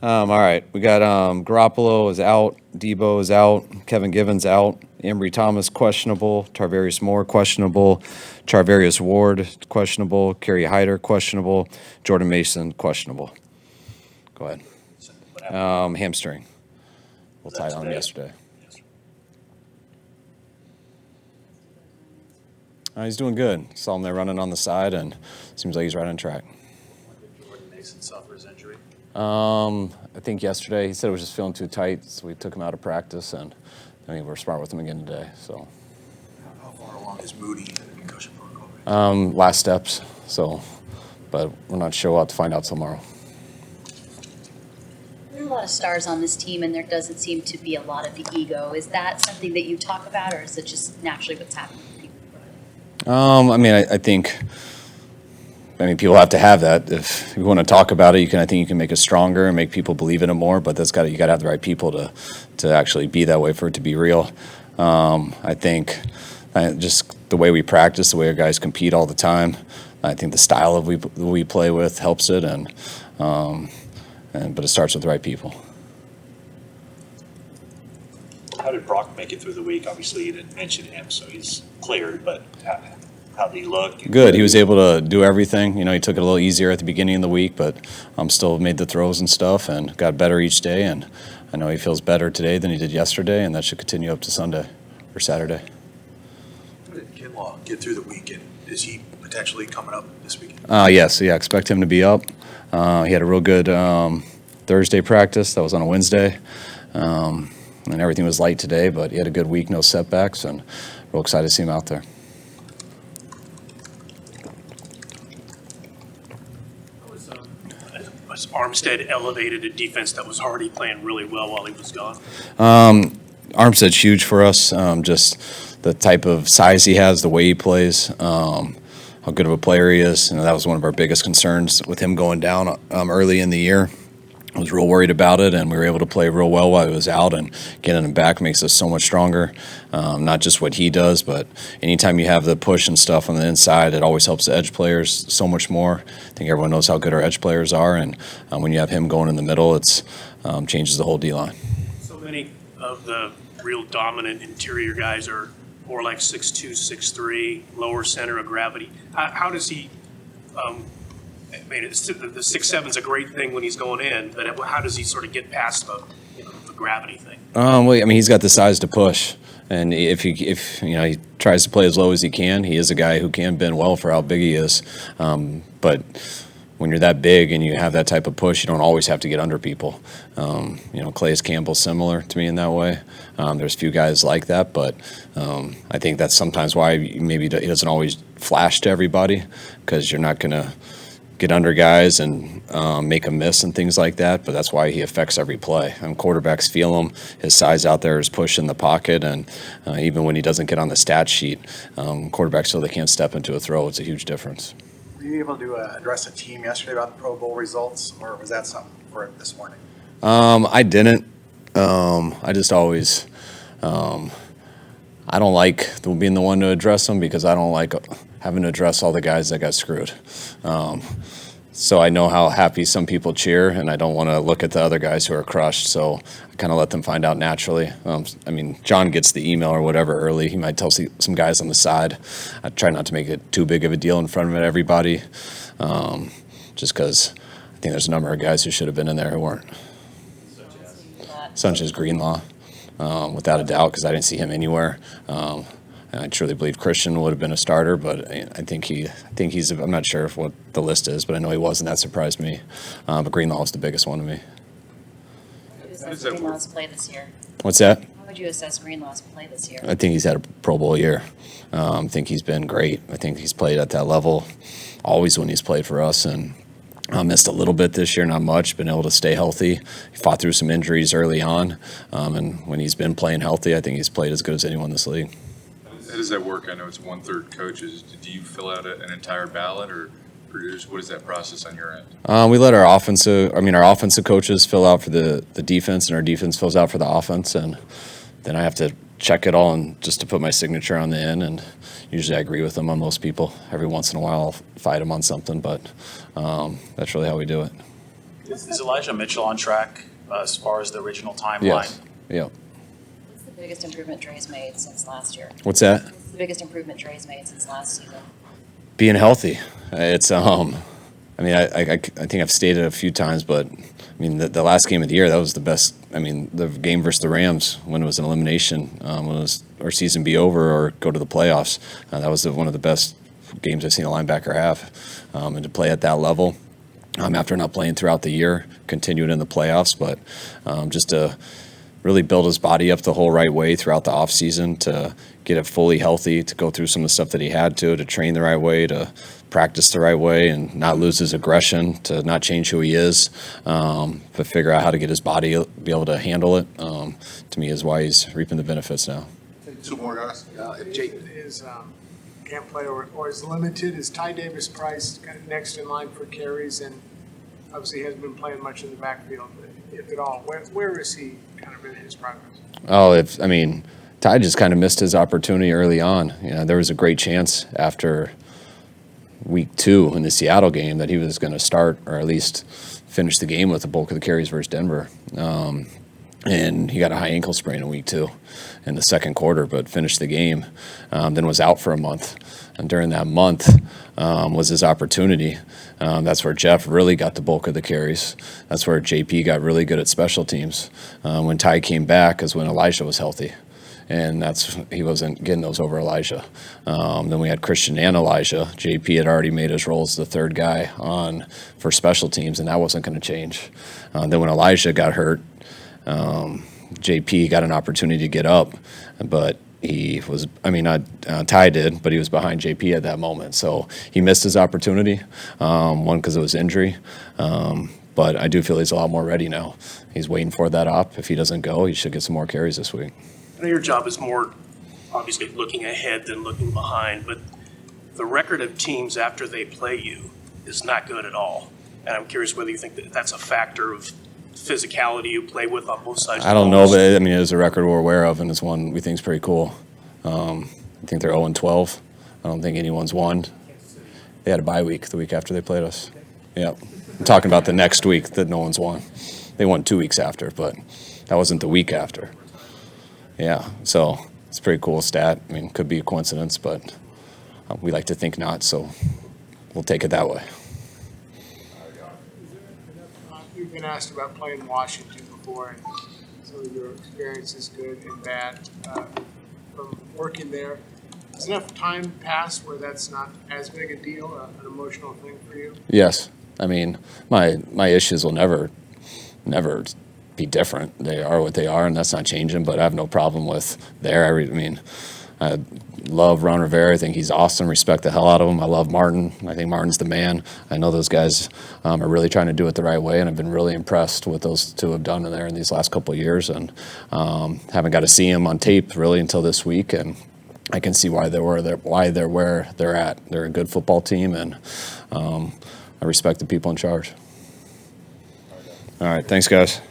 All right, we got Garoppolo is out, Debo is out, Kevin Givens out, Embry Thomas questionable, Tarvarius Moore questionable, Charvarius Ward questionable, Kerry Hyder questionable, Jordan Mason questionable. Go ahead. Hamstring. We'll tie on yesterday. He's doing good. Saw him there running on the side, and seems like he's right on track. When did Jordan Mason suffer his injury? I think yesterday he said it was just feeling too tight, so we took him out of practice, and I think we're smart with him again today. So. How far along is Moody in the concussion protocol? Last steps. So, but we're not sure. We'll have to find out tomorrow. There are a lot of stars on this team, and there doesn't seem to be a lot of ego. Is that something that you talk about, or is it just naturally what's happening with people? I think. People have to have that. If you want to talk about it, I think you can make it stronger and make people believe in it more. But you got to have the right people to actually be that way for it to be real. I think just the way we practice, the way our guys compete all the time. I think the style of we play with helps it, but it starts with the right people. How did Brock make it through the week? Obviously, you didn't mention him, so he's cleared, but how did he look? Good. He was able to do everything. He took it a little easier at the beginning of the week, but still made the throws and stuff and got better each day. And I know he feels better today than he did yesterday, and that should continue up to Sunday or Saturday. How did Kinlaw get through the weekend? Is he potentially coming up this weekend? Yes. Yeah, expect him to be up. He had a real good Thursday practice. That was on a Wednesday. And everything was light today, but he had a good week, no setbacks, and real excited to see him out there. Was Armstead elevated a defense that was already playing really well while he was gone? Armstead's huge for us, just the type of size he has, the way he plays, how good of a player he is. That was one of our biggest concerns with him going down early in the year. I was real worried about it, and we were able to play real well while he was out, and getting him back makes us so much stronger. Not just what he does, but anytime you have the push and stuff on the inside, it always helps the edge players so much more. I think everyone knows how good our edge players are, and when you have him going in the middle, it changes the whole D-line. So many of the real dominant interior guys are more like 6'2", 6'3", lower center of gravity. How does he the 6'7" is a great thing when he's going in, but how does he sort of get past the gravity thing? He's got the size to push, and if he tries to play as low as he can, he is a guy who can bend well for how big he is. But when you're that big and you have that type of push, you don't always have to get under people. Calais Campbell's similar to me in that way. There's a few guys like that, but I think that's sometimes why maybe he doesn't always flash to everybody, because you're not going to get under guys and make a miss and things like that, but that's why he affects every play. Quarterbacks feel him. His size out there is push in the pocket, and even when he doesn't get on the stat sheet, quarterbacks feel they can't step into a throw. It's a huge difference. Were you able to address a team yesterday about the Pro Bowl results, or was that something for this morning? I didn't. I just always I don't like being the one to address them, because I don't like having to address all the guys that got screwed. So I know how happy some people cheer, and I don't want to look at the other guys who are crushed. So I kind of let them find out naturally. John gets the email or whatever early. He might tell some guys on the side. I try not to make it too big of a deal in front of everybody, just because I think there's a number of guys who should have been in there who weren't. Such as Greenlaw, without a doubt, because I didn't see him anywhere. And I truly believe Christian would have been a starter, but I think he's. I'm not sure what the list is, but I know he was, and that surprised me. But Greenlaw was the biggest one to me. How would you assess Greenlaw's play this year? What's that? How would you assess Greenlaw's play this year? I think he's had a Pro Bowl year. I think he's been great. I think he's played at that level always when he's played for us, and missed a little bit this year, not much. Been able to stay healthy. He fought through some injuries early on, and when he's been playing healthy, I think he's played as good as anyone in this league. How does that work? I know it's 1/3 coaches. Do you fill out an entire ballot, or what is that process on your end? We let our offensive coaches fill out for the defense, and our defense fills out for the offense, and then I have to check it all and just to put my signature on the end. And usually I agree with them on most people. Every once in a while I'll fight them on something, but that's really how we do it. Is Elijah Mitchell on track as far as the original timeline? Yes. Yeah. What's the biggest improvement Dre's made since last year? What's that? What's the biggest improvement Dre's made since last season? Being healthy. It's I mean, I think I've stated it a few times, but I mean, the last game of the year, that was the best. I mean, the game versus the Rams, when it was an elimination, when it was our season be over or go to the playoffs, that was one of the best games I've seen a linebacker have. And to play at that level, after not playing throughout the year, continuing in the playoffs, but just to really build his body up the whole right way throughout the offseason, to get it fully healthy, to go through some of the stuff that he had to train the right way, to practice the right way and not lose his aggression, to not change who he is, but figure out how to get his body, be able to handle it, to me is why he's reaping the benefits now. Two more guys. If Jake is can't play or is limited, is Ty Davis Price kind of next in line for carries? And obviously he hasn't been playing much in the backfield, if at all. Where is he kind of in his progress? Oh, I mean, Ty just kind of missed his opportunity early on. You know, there was a great chance after week 2 in the Seattle game that he was going to start or at least finish the game with the bulk of the carries versus Denver. And he got a high ankle sprain in week 2 in the second quarter, but finished the game, then was out for a month. And during that month was his opportunity. That's where Jeff really got the bulk of the carries. That's where JP got really good at special teams. When Ty came back is when Elijah was healthy. And he wasn't getting those over Elijah. Then we had Christian and Elijah. JP had already made his role as the third guy on for special teams, and that wasn't going to change. Then when Elijah got hurt, JP got an opportunity to get up, but Ty did, but he was behind JP at that moment. So he missed his opportunity, one because it was injury. But I do feel he's a lot more ready now. He's waiting for that op. If he doesn't go, he should get some more carries this week. I know your job is more obviously looking ahead than looking behind, but the record of teams after they play you is not good at all. And I'm curious whether you think that that's a factor of physicality you play with on both sides. I don't know, but I mean, it is a record we're aware of, and it's one we think is pretty cool. I think they're 0-12. I don't think anyone's won. They had a bye week the week after they played us. Yeah, I'm talking about the next week that no one's won. They won 2 weeks after, but that wasn't the week after. Yeah, so it's a pretty cool stat. I mean, could be a coincidence, but we like to think not, so we'll take it that way. You've been asked about playing Washington before, and some of your experiences, good and bad, from working there. Has enough time passed where that's not as big a deal, an emotional thing for you? Yes. I mean, my issues will never be different. They are what they are, and that's not changing, but I have no problem with there. I love Ron Rivera. I think he's awesome. Respect the hell out of him. I love Martin. I think Martin's the man. I know those guys are really trying to do it the right way, and I've been really impressed with those two have done in there in these last couple of years, and haven't got to see them on tape really until this week, and I can see why they're where they're at. They're a good football team, and I respect the people in charge. All right, thanks, guys.